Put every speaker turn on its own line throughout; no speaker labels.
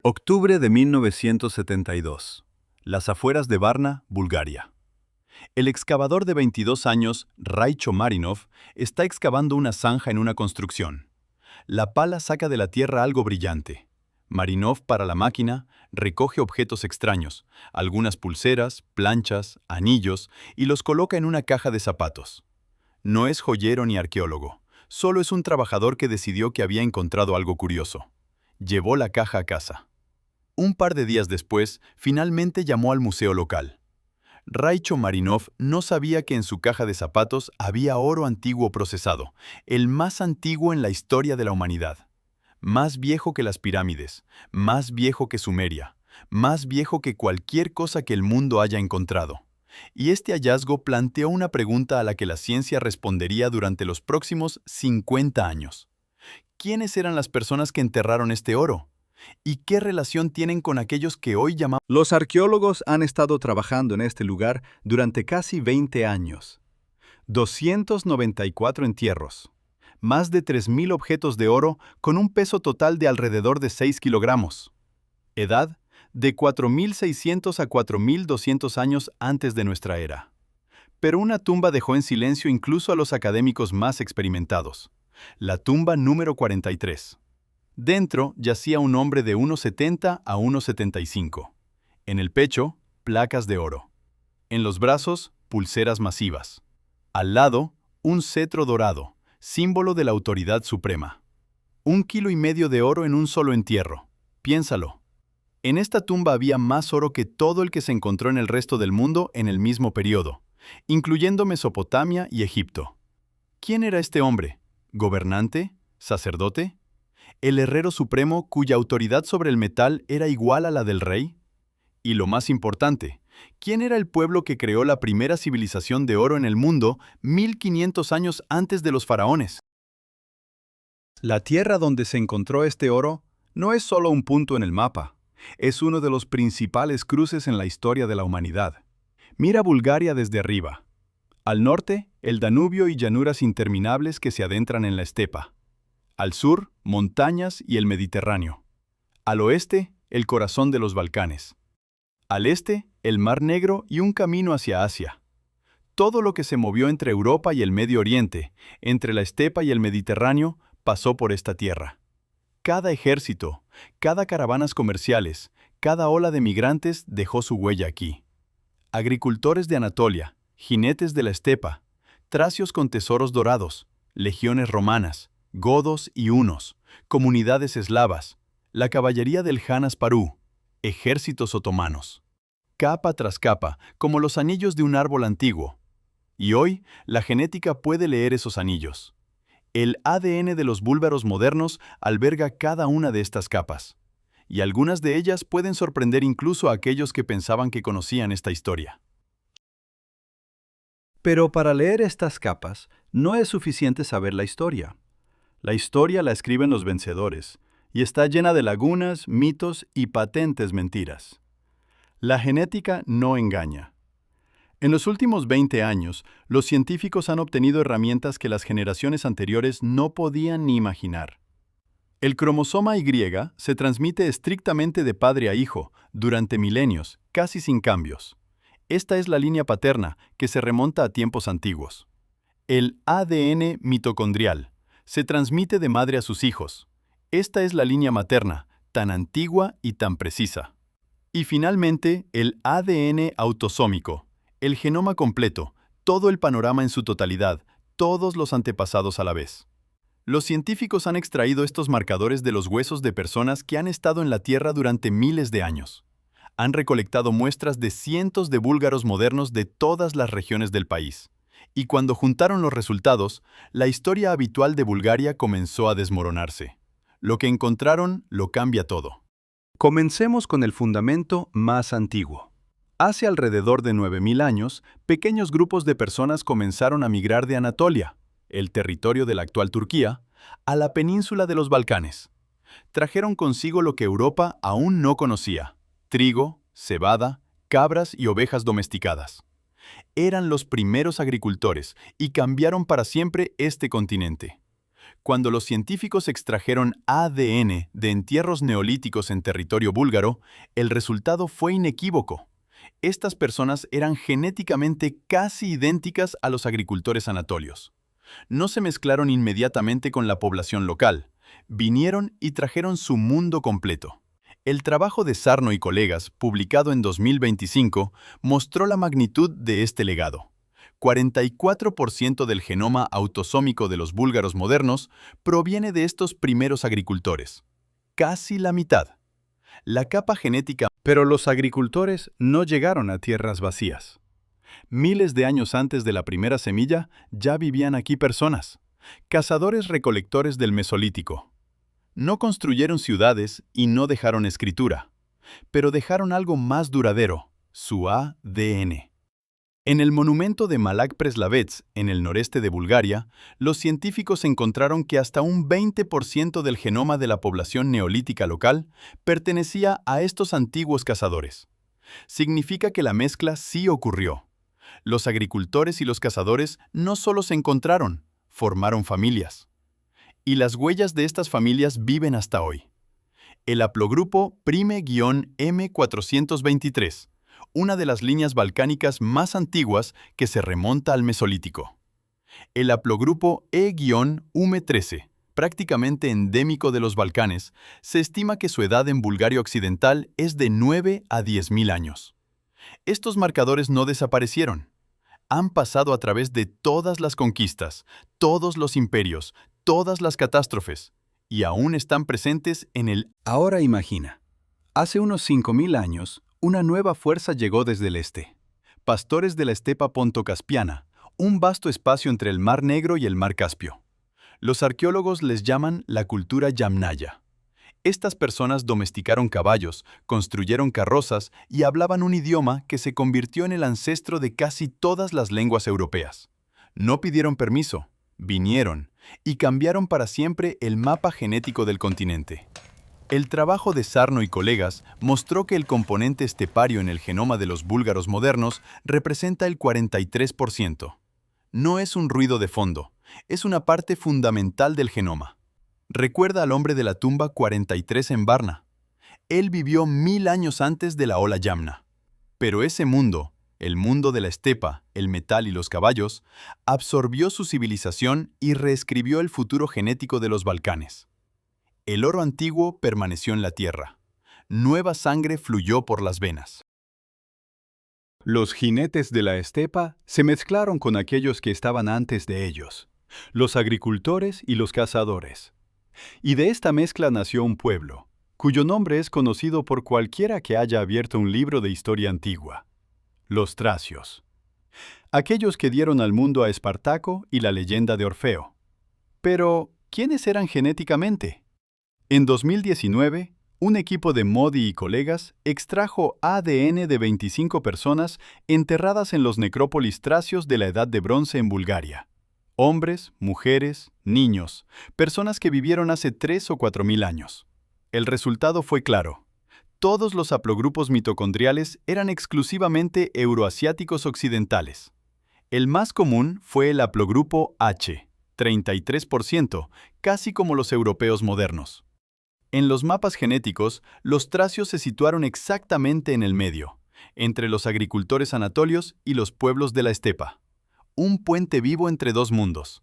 Octubre de 1972. Las afueras de Varna, Bulgaria. El excavador de 22 años, Raicho Marinov, está excavando una zanja en una construcción. La pala saca de la tierra algo brillante. Marinov para la máquina, recoge objetos extraños, algunas pulseras, planchas, anillos, y los coloca en una caja de zapatos. No es joyero ni arqueólogo, solo es un trabajador que decidió que había encontrado algo curioso. Llevó la caja a casa. Un par de días después, finalmente llamó al museo local. Raicho Marinov no sabía que en su caja de zapatos había oro antiguo procesado, el más antiguo en la historia de la humanidad. Más viejo que las pirámides, más viejo que Sumeria, más viejo que cualquier cosa que el mundo haya encontrado. Y este hallazgo planteó una pregunta a la que la ciencia respondería durante los próximos 50 años. ¿Quiénes eran las personas que enterraron este oro? ¿Y qué relación tienen con aquellos que hoy llamamos?
Los arqueólogos han estado trabajando en este lugar durante casi 20 años. 294 entierros, más de 3.000 objetos de oro con un peso total de alrededor de 6 kilogramos. Edad, de 4.600 a 4.200 años antes de nuestra era. Pero una tumba dejó en silencio incluso a los académicos más experimentados. La tumba número 43. Dentro yacía un hombre de 1,70 a 1,75. En el pecho, placas de oro. En los brazos, pulseras masivas. Al lado, un cetro dorado, símbolo de la autoridad suprema. 1,5 kilos de oro en un solo entierro. Piénsalo. En esta tumba había más oro que todo el que se encontró en el resto del mundo en el mismo periodo, incluyendo Mesopotamia y Egipto. ¿Quién era este hombre? ¿Gobernante? ¿Sacerdote? ¿El herrero supremo cuya autoridad sobre el metal era igual a la del rey? Y lo más importante, ¿quién era el pueblo que creó la primera civilización de oro en el mundo 1500 años antes de los faraones?
La tierra donde se encontró este oro no es solo un punto en el mapa, es uno de los principales cruces en la historia de la humanidad. Mira Bulgaria desde arriba. Al norte, el Danubio y llanuras interminables que se adentran en la estepa. Al sur, montañas y el Mediterráneo. Al oeste, el corazón de los Balcanes. Al este, el Mar Negro y un camino hacia Asia. Todo lo que se movió entre Europa y el Medio Oriente, entre la estepa y el Mediterráneo, pasó por esta tierra. Cada ejército, cada caravanas comerciales, cada ola de migrantes dejó su huella aquí. Agricultores de Anatolia, jinetes de la estepa, tracios con tesoros dorados, legiones romanas, godos y hunos, comunidades eslavas, la caballería del Han Asparú, ejércitos otomanos. Capa tras capa, como los anillos de un árbol antiguo. Y hoy, la genética puede leer esos anillos. El ADN de los búlgaros modernos alberga cada una de estas capas. Y algunas de ellas pueden sorprender incluso a aquellos que pensaban que conocían esta historia.
Pero para leer estas capas, no es suficiente saber la historia. La historia la escriben los vencedores, y está llena de lagunas, mitos y patentes mentiras. La genética no engaña. En los últimos 20 años, los científicos han obtenido herramientas que las generaciones anteriores no podían ni imaginar. El cromosoma Y se transmite estrictamente de padre a hijo, durante milenios, casi sin cambios. Esta es la línea paterna, que se remonta a tiempos antiguos. El ADN mitocondrial se transmite de madre a sus hijos. Esta es la línea materna, tan antigua y tan precisa. Y finalmente, el ADN autosómico, el genoma completo, todo el panorama en su totalidad, todos los antepasados a la vez. Los científicos han extraído estos marcadores de los huesos de personas que han estado en la Tierra durante miles de años. Han recolectado muestras de cientos de búlgaros modernos de todas las regiones del país. Y cuando juntaron los resultados, la historia habitual de Bulgaria comenzó a desmoronarse. Lo que encontraron lo cambia todo. Comencemos con el fundamento más antiguo.
Hace alrededor de 9.000 años, pequeños grupos de personas comenzaron a migrar de Anatolia, el territorio de la actual Turquía, a la península de los Balcanes. Trajeron consigo lo que Europa aún no conocía: trigo, cebada, cabras y ovejas domesticadas. Eran los primeros agricultores y cambiaron para siempre este continente. Cuando los científicos extrajeron ADN de entierros neolíticos en territorio búlgaro, el resultado fue inequívoco. Estas personas eran genéticamente casi idénticas a los agricultores anatolios. No se mezclaron inmediatamente con la población local. Vinieron y trajeron su mundo completo. El trabajo de Sarno y colegas, publicado en 2025, mostró la magnitud de este legado. 44% del genoma autosómico de los búlgaros modernos proviene de estos primeros agricultores. Casi la mitad. La capa genética.
Pero los agricultores no llegaron a tierras vacías. Miles de años antes de la primera semilla ya vivían aquí personas, cazadores-recolectores del Mesolítico. No construyeron ciudades y no dejaron escritura, pero dejaron algo más duradero, su ADN. En el monumento de Malak Preslavets, en el noreste de Bulgaria, los científicos encontraron que hasta un 20% del genoma de la población neolítica local pertenecía a estos antiguos cazadores. Significa que la mezcla sí ocurrió. Los agricultores y los cazadores no solo se encontraron, formaron familias. Y las huellas de estas familias viven hasta hoy. El haplogrupo Prime-M423, una de las líneas balcánicas más antiguas que se remonta al Mesolítico. El haplogrupo E-UM13, prácticamente endémico de los Balcanes, se estima que su edad en Bulgaria Occidental es de 9 a 10.000 años. Estos marcadores no desaparecieron. Han pasado a través de todas las conquistas, todos los imperios, todas las catástrofes, y aún están presentes en el...
Ahora imagina, hace unos 5.000 años, una nueva fuerza llegó desde el este. Pastores de la estepa ponto-caspiana, un vasto espacio entre el Mar Negro y el Mar Caspio. Los arqueólogos les llaman la cultura yamnaya. Estas personas domesticaron caballos, construyeron carrozas y hablaban un idioma que se convirtió en el ancestro de casi todas las lenguas europeas. No pidieron permiso, vinieron y cambiaron para siempre el mapa genético del continente. El trabajo de Sarno y colegas mostró que el componente estepario en el genoma de los búlgaros modernos representa el 43%. No es un ruido de fondo, es una parte fundamental del genoma. Recuerda al hombre de la tumba 43 en Varna. Él vivió 1000 años antes de la ola Yamna. Pero ese mundo, el mundo de la estepa, el metal y los caballos, absorbió su civilización y reescribió el futuro genético de los Balcanes. El oro antiguo permaneció en la tierra. Nueva sangre fluyó por las venas.
Los jinetes de la estepa se mezclaron con aquellos que estaban antes de ellos, los agricultores y los cazadores. Y de esta mezcla nació un pueblo, cuyo nombre es conocido por cualquiera que haya abierto un libro de historia antigua: los tracios. Aquellos que dieron al mundo a Espartaco y la leyenda de Orfeo. Pero, ¿quiénes eran genéticamente? En 2019, un equipo de Modi y colegas extrajo ADN de 25 personas enterradas en los necrópolis tracios de la Edad de Bronce en Bulgaria. Hombres, mujeres, niños, personas que vivieron hace 3 o 4.000 años. El resultado fue claro. Todos los haplogrupos mitocondriales eran exclusivamente euroasiáticos occidentales. El más común fue el haplogrupo H, 33%, casi como los europeos modernos. En los mapas genéticos, los tracios se situaron exactamente en el medio, entre los agricultores anatolios y los pueblos de la estepa. Un puente vivo entre dos mundos.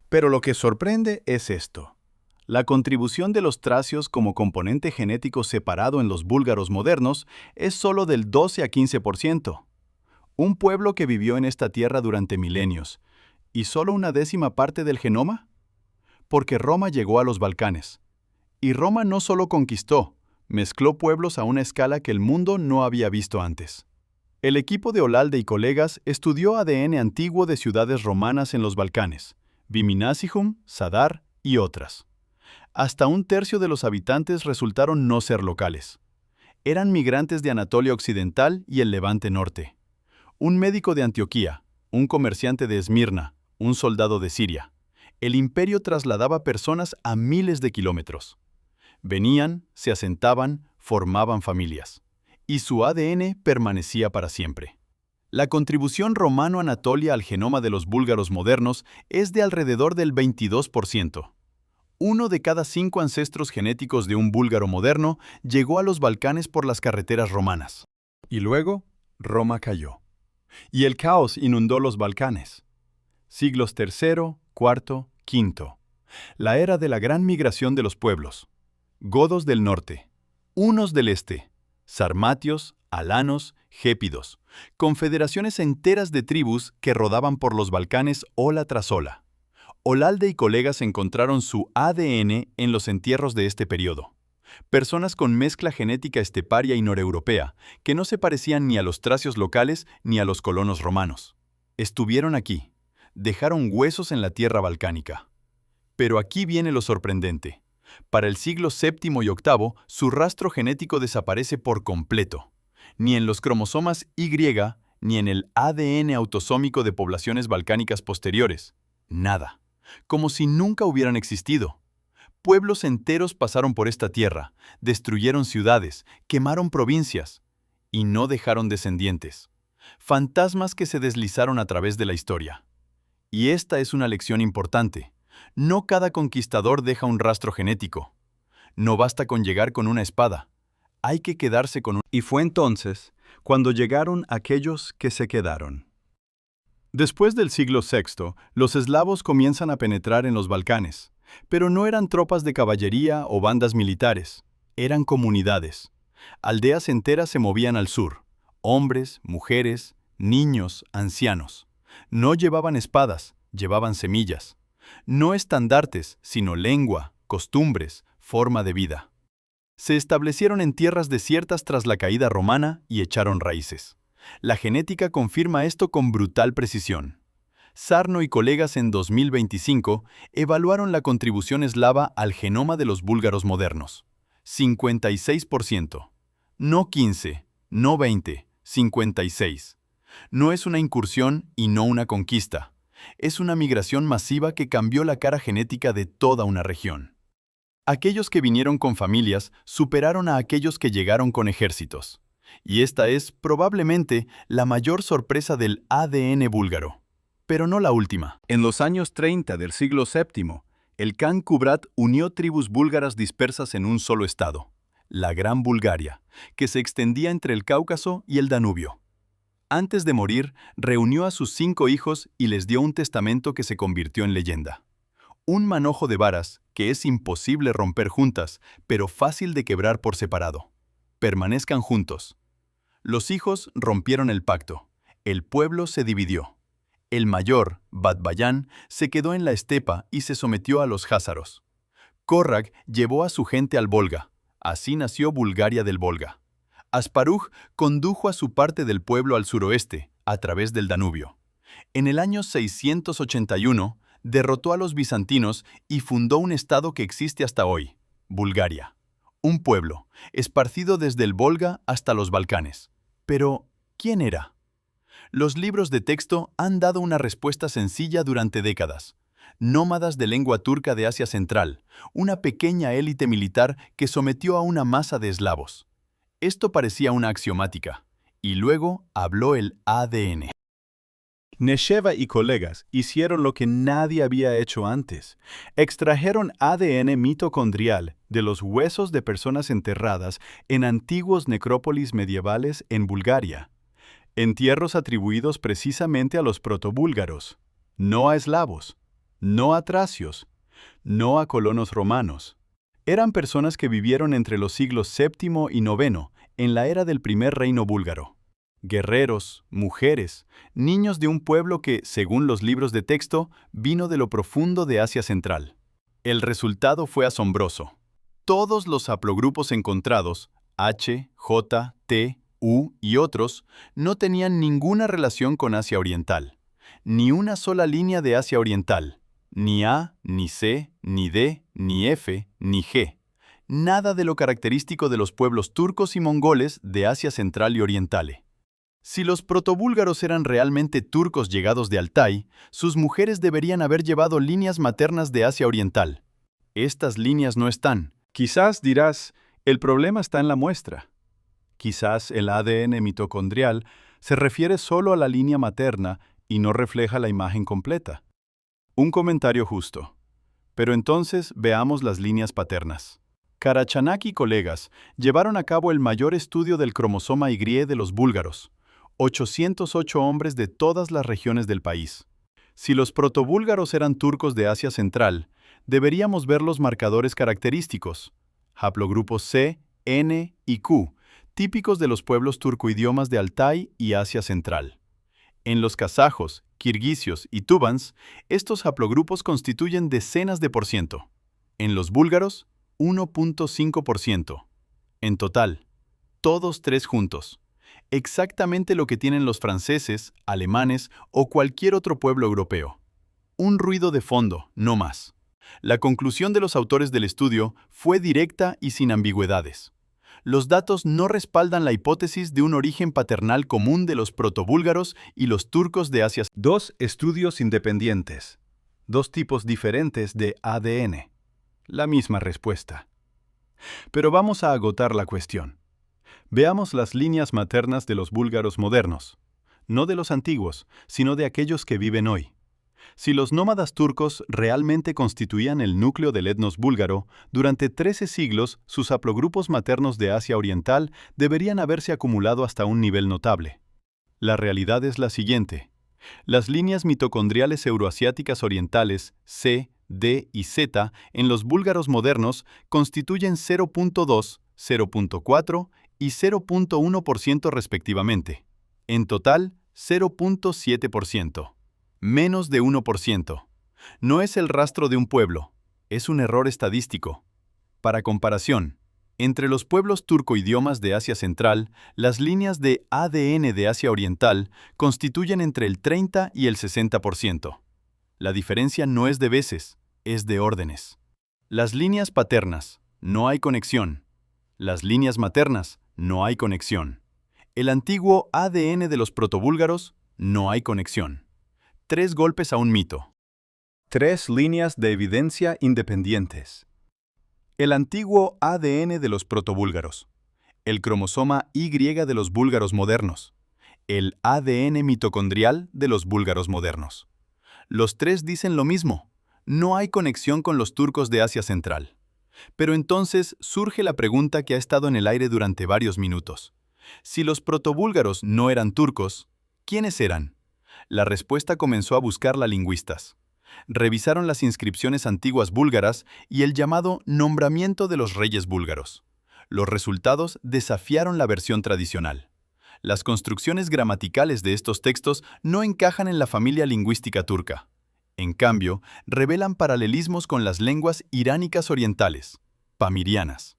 Pero lo que sorprende es esto. La contribución de los tracios como componente genético separado en los búlgaros modernos es solo del 12 a 15%. Un pueblo que vivió en esta tierra durante milenios. ¿Y solo una décima parte del genoma? Porque Roma llegó a los Balcanes. Y Roma no solo conquistó, mezcló pueblos a una escala que el mundo no había visto antes. El equipo de Olalde y colegas estudió ADN antiguo de ciudades romanas en los Balcanes, Viminasijum, Zadar y otras. Hasta un tercio de los habitantes resultaron no ser locales. Eran migrantes de Anatolia Occidental y el Levante Norte. Un médico de Antioquía, un comerciante de Esmirna, un soldado de Siria. El imperio trasladaba personas a miles de kilómetros. Venían, se asentaban, formaban familias. Y su ADN permanecía para siempre.
La contribución romano-anatolia al genoma de los búlgaros modernos es de alrededor del 22%. Uno de cada 5 ancestros genéticos de un búlgaro moderno llegó a los Balcanes por las carreteras romanas. Y luego, Roma cayó. Y el caos inundó los Balcanes. Siglos III, IV, V. La era de la gran migración de los pueblos. Godos del norte, hunos del este, sarmatios, alanos, gépidos, confederaciones enteras de tribus que rodaban por los Balcanes ola tras ola. Olalde y colegas encontraron su ADN en los entierros de este periodo. Personas con mezcla genética esteparia y noreuropea, que no se parecían ni a los tracios locales ni a los colonos romanos. Estuvieron aquí, dejaron huesos en la tierra balcánica. Pero aquí viene lo sorprendente. Para el siglo VII y VIII, su rastro genético desaparece por completo. Ni en los cromosomas Y, ni en el ADN autosómico de poblaciones balcánicas posteriores. Nada. Como si nunca hubieran existido. Pueblos enteros pasaron por esta tierra, destruyeron ciudades, quemaron provincias, y no dejaron descendientes. Fantasmas que se deslizaron a través de la historia. Y esta es una lección importante. No cada conquistador deja un rastro genético. No basta con llegar con una espada. Hay que quedarse con un...
Y fue entonces cuando llegaron aquellos que se quedaron.
Después del siglo VI, los eslavos comienzan a penetrar en los Balcanes, pero no eran tropas de caballería o bandas militares, eran comunidades. Aldeas enteras se movían al sur, hombres, mujeres, niños, ancianos. No llevaban espadas, llevaban semillas. No estandartes, sino lengua, costumbres, forma de vida. Se establecieron en tierras desiertas tras la caída romana y echaron raíces. La genética confirma esto con brutal precisión. Sarno y colegas en 2025 evaluaron la contribución eslava al genoma de los búlgaros modernos. 56%. No 15, no 20, 56. No es una incursión y no una conquista. Es una migración masiva que cambió la cara genética de toda una región. Aquellos que vinieron con familias superaron a aquellos que llegaron con ejércitos. Y esta es, probablemente, la mayor sorpresa del ADN búlgaro. Pero no la última.
En los años 30 del siglo VII, el Khan Kubrat unió tribus búlgaras dispersas en un solo estado, la Gran Bulgaria, que se extendía entre el Cáucaso y el Danubio. Antes de morir, reunió a sus 5 hijos y les dio un testamento que se convirtió en leyenda. Un manojo de varas que es imposible romper juntas, pero fácil de quebrar por separado. Permanezcan juntos. Los hijos rompieron el pacto. El pueblo se dividió. El mayor, Batbayan, se quedó en la estepa y se sometió a los jázaros. Korrak llevó a su gente al Volga. Así nació Bulgaria del Volga. Asparuj condujo a su parte del pueblo al suroeste, a través del Danubio. En el año 681, derrotó a los bizantinos y fundó un estado que existe hasta hoy, Bulgaria. Un pueblo, esparcido desde el Volga hasta los Balcanes. Pero, ¿quién era? Los libros de texto han dado una respuesta sencilla durante décadas. Nómadas de lengua turca de Asia Central, una pequeña élite militar que sometió a una masa de eslavos. Esto parecía una axiomática, y luego habló el ADN. Nesheva y colegas hicieron lo que nadie había hecho antes. Extrajeron ADN mitocondrial de los huesos de personas enterradas en antiguos necrópolis medievales en Bulgaria. Entierros atribuidos precisamente a los protobúlgaros, no a eslavos, no a tracios, no a colonos romanos. Eran personas que vivieron entre los siglos VII y IX, en la era del primer reino búlgaro. Guerreros, mujeres, niños de un pueblo que, según los libros de texto, vino de lo profundo de Asia Central. El resultado fue asombroso. Todos los haplogrupos encontrados, H, J, T, U y otros, no tenían ninguna relación con Asia Oriental. Ni una sola línea de Asia Oriental. Ni A, ni C, ni D, ni F, ni G. Nada de lo característico de los pueblos turcos y mongoles de Asia Central y Orientale. Si los protobúlgaros eran realmente turcos llegados de Altai, sus mujeres deberían haber llevado líneas maternas de Asia Oriental. Estas líneas no están.
Quizás dirás, el problema está en la muestra. Quizás el ADN mitocondrial
Se refiere solo a la línea materna y no refleja la imagen completa. Un comentario justo. Pero entonces veamos las líneas paternas. Karachanak y colegas llevaron a cabo el mayor estudio del cromosoma Y de los búlgaros, 808 hombres de todas las regiones del país. Si los protobúlgaros eran turcos de Asia Central, deberíamos ver los marcadores característicos, haplogrupos C, N y Q, típicos de los pueblos turcoidiomas de Altai y Asia Central. En los kazajos, kirguisios y tuvans, estos haplogrupos constituyen decenas de por ciento. En los búlgaros, 1.5%. En total, todos tres juntos. Exactamente lo que tienen los franceses, alemanes o cualquier otro pueblo europeo. Un ruido de fondo, no más. La conclusión de los autores del estudio fue directa y sin ambigüedades. Los datos no respaldan la hipótesis de un origen paternal común de los protobúlgaros y los turcos de Asia. Dos estudios independientes. Dos tipos diferentes de ADN. La misma respuesta. Pero vamos a agotar la cuestión. Veamos las líneas maternas de los búlgaros modernos. No de los antiguos, sino de aquellos que viven hoy. Si los nómadas turcos realmente constituían el núcleo del etnos búlgaro, durante 13 siglos sus haplogrupos maternos de Asia Oriental deberían haberse acumulado hasta un nivel notable. La realidad es la siguiente. Las líneas mitocondriales euroasiáticas orientales, C, D y Z, en los búlgaros modernos constituyen 0.2, 0.4 y 0.1% respectivamente. En total, 0.7%. Menos de 1%. No es el rastro de un pueblo, es un error estadístico. Para comparación, entre los pueblos turcoidiomas de Asia Central, las líneas de ADN de Asia Oriental constituyen entre el 30 y el 60%. La diferencia no es de veces, es de órdenes. Las líneas paternas, no hay conexión. Las líneas maternas, no hay conexión. El antiguo ADN de los protobúlgaros, no hay conexión. 3 golpes a un mito. 3 líneas de evidencia independientes. El antiguo ADN de los protobúlgaros. El cromosoma Y de los búlgaros modernos. El ADN mitocondrial de los búlgaros modernos. Los 3 dicen lo mismo. No hay conexión con los turcos de Asia Central. Pero entonces surge la pregunta que ha estado en el aire durante varios minutos. Si los protobúlgaros no eran turcos, ¿quiénes eran? La respuesta comenzó a buscarla lingüistas. Revisaron las inscripciones antiguas búlgaras y el llamado nombramiento de los reyes búlgaros. Los resultados desafiaron la versión tradicional. Las construcciones gramaticales de estos textos no encajan en la familia lingüística turca. En cambio, revelan paralelismos con las lenguas iránicas orientales, pamirianas.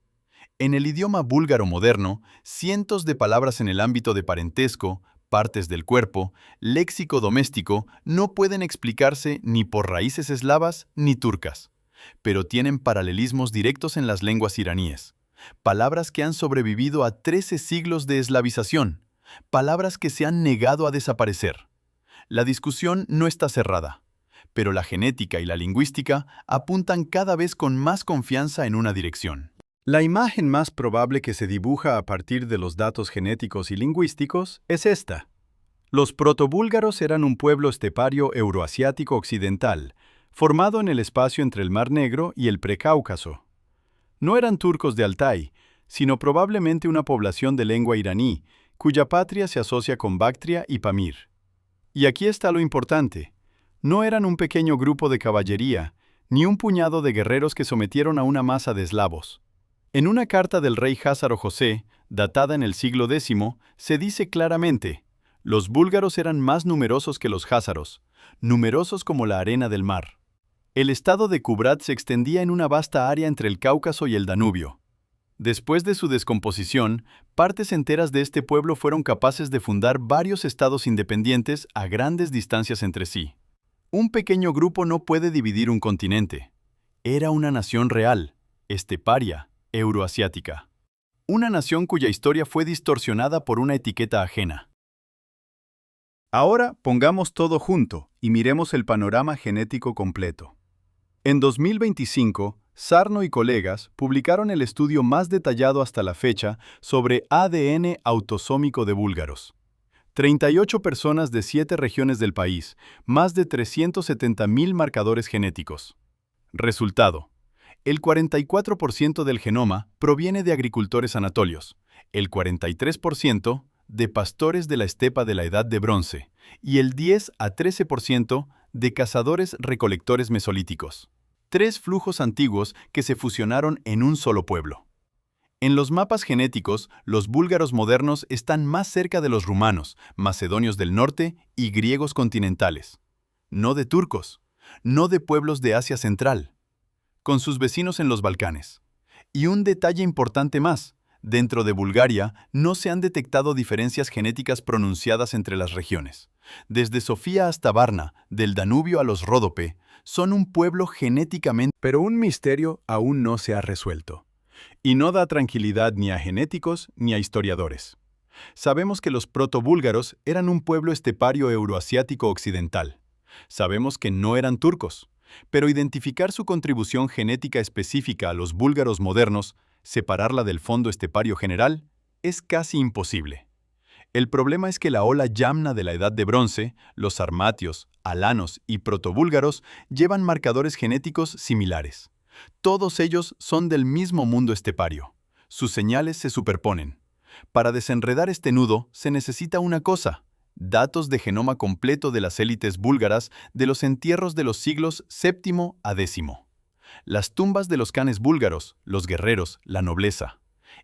En el idioma búlgaro moderno, cientos de palabras en el ámbito de parentesco, partes del cuerpo, léxico doméstico, no pueden explicarse ni por raíces eslavas ni turcas, pero tienen paralelismos directos en las lenguas iraníes. Palabras que han sobrevivido a 13 siglos de eslavización, palabras que se han negado a desaparecer. La discusión no está cerrada, pero la genética y la lingüística apuntan cada vez con más confianza en una dirección. La imagen más probable que se dibuja a partir de los datos genéticos y lingüísticos es esta. Los protobúlgaros eran un pueblo estepario euroasiático occidental, formado en el espacio entre el Mar Negro y el Precáucaso. No eran turcos de Altai, sino probablemente una población de lengua iraní, cuya patria se asocia con Bactria y Pamir. Y aquí está lo importante. No eran un pequeño grupo de caballería, ni un puñado de guerreros que sometieron a una masa de eslavos. En una carta del rey Házaro José, datada en el siglo X, se dice claramente: los búlgaros eran más numerosos que los házaros, numerosos como la arena del mar. El estado de Kubrat se extendía en una vasta área entre el Cáucaso y el Danubio. Después de su descomposición, partes enteras de este pueblo fueron capaces de fundar varios estados independientes a grandes distancias entre sí. Un pequeño grupo no puede dividir un continente. Era una nación real, esteparia, euroasiática. Una nación cuya historia fue distorsionada por una etiqueta ajena. Ahora pongamos todo junto y miremos el panorama genético completo. En 2025, Sarno y colegas publicaron el estudio más detallado hasta la fecha sobre ADN autosómico de búlgaros.
38 personas de 7 regiones del país, más de 370.000 marcadores genéticos. Resultado: el 44% del genoma proviene de agricultores anatolios, el 43% de pastores de la estepa de la Edad de Bronce y el 10 a 13% de cazadores-recolectores mesolíticos. 3 flujos antiguos que se fusionaron en un solo pueblo. En los mapas genéticos, los búlgaros modernos están más cerca de los rumanos, macedonios del norte y griegos continentales. No de turcos, no de pueblos de Asia Central, con sus vecinos en los Balcanes. Y un detalle importante más: dentro de Bulgaria no se han detectado diferencias genéticas pronunciadas entre las regiones. Desde Sofía hasta Varna, del Danubio a los Ródope, son un pueblo genéticamente, pero un misterio aún no se ha resuelto. Y no da tranquilidad ni a genéticos ni a historiadores. Sabemos que los proto-búlgaros eran un pueblo estepario euroasiático occidental. Sabemos que no eran turcos, pero identificar su contribución genética específica a los búlgaros modernos, separarla del fondo estepario general, es casi imposible. El problema es que la ola yamna de la Edad de Bronce, los sarmatios, alanos y protobúlgaros llevan marcadores genéticos similares. Todos ellos son del mismo mundo estepario. Sus señales se superponen. Para desenredar este nudo se necesita una cosa: datos de genoma completo de las élites búlgaras de los entierros de los siglos VII a X. Las tumbas de los canes búlgaros, los guerreros, la nobleza.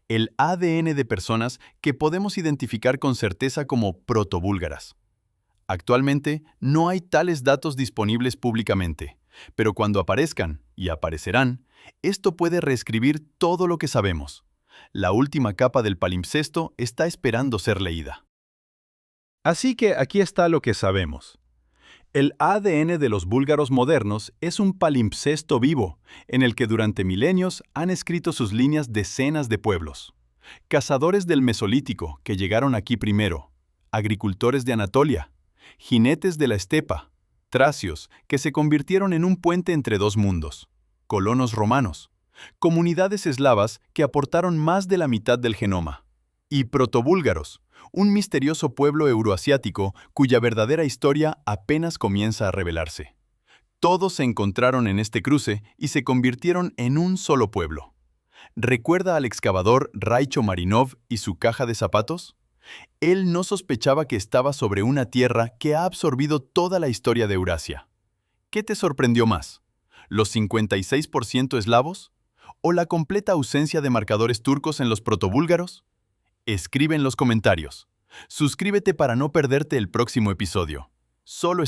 El ADN de personas que podemos identificar con certeza como protobúlgaras. Actualmente no hay tales datos disponibles públicamente, pero cuando aparezcan, y aparecerán, esto puede reescribir todo lo que sabemos. La última capa del palimpsesto está esperando ser leída. Así que aquí está lo que sabemos. El ADN de los búlgaros modernos es un palimpsesto vivo, en el que durante milenios han escrito sus líneas decenas de pueblos. Cazadores del Mesolítico, que llegaron aquí primero, agricultores de Anatolia, jinetes de la estepa, tracios, que se convirtieron en un puente entre dos mundos, colonos romanos, comunidades eslavas que aportaron más de la mitad del genoma, y protobúlgaros, un misterioso pueblo euroasiático cuya verdadera historia apenas comienza a revelarse. Todos se encontraron en este cruce y se convirtieron en un solo pueblo. ¿Recuerda al excavador Raicho Marinov y su caja de zapatos? Él no sospechaba que estaba sobre una tierra que ha absorbido toda la historia de Eurasia. ¿Qué te sorprendió más? ¿Los 56% eslavos? ¿O la completa ausencia de marcadores turcos en los protobúlgaros? Escribe en los comentarios. Suscríbete para no perderte el próximo episodio. Solo